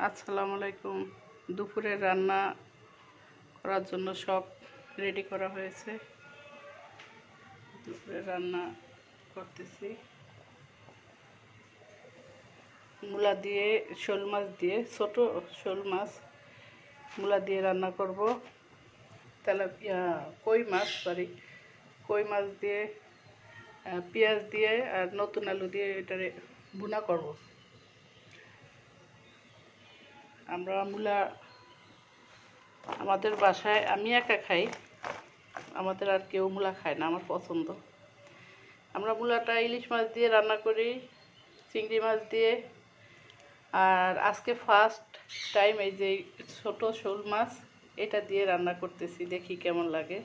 আসসালামু আলাইকুম। দুপুরের রান্না করার জন্য সব রেডি করা হয়েছে। দুপুরের রান্না করতেছি মূলা দিয়ে, শোল মাছ দিয়ে, ছোট শোল মাছ মূলা দিয়ে রান্না করব। তেলাপিয়া কই মাছ দিয়ে পেঁয়াজ দিয়ে আর নতুন আলু দিয়ে এটারে ভুনা করব। আমরা মূলা আমাদের বাসায় আমি একা খাই, আমাদের আর কেউ মূলা খায় না, আমার পছন্দ। আমরা মূলাটা ইলিশ মাছ দিয়ে রান্না করি, চিংড়ি মাছ দিয়ে। আর আজকে ফার্স্ট টাইম এই যে ছোট শোল মাছ এটা দিয়ে রান্না করতেছি, দেখি কেমন লাগে।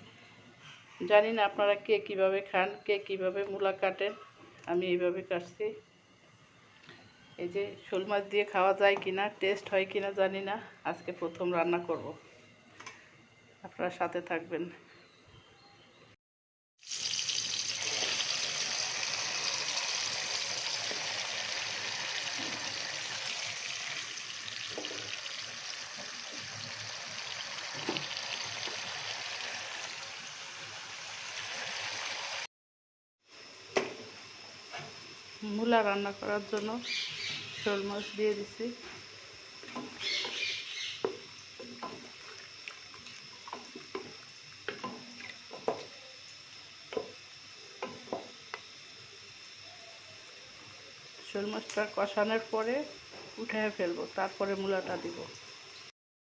জানি না আপনারা কে কীভাবে খান, কে কীভাবে মূলা কাটেন, আমি এইভাবে কাটছি। এই যে শোল মাছ দিয়ে খাওয়া যায় কিনা, টেস্ট হয় কিনা জানি না, আজকে প্রথম রান্না করব। আপনারা সাথে থাকবেন। মূলা রান্না করার জন্য শোল মাছ দিয়ে দিছি। শোল মাছটা কষানোর পরে উঠিয়ে ফেলবো, তারপরে মূলাটা দিব।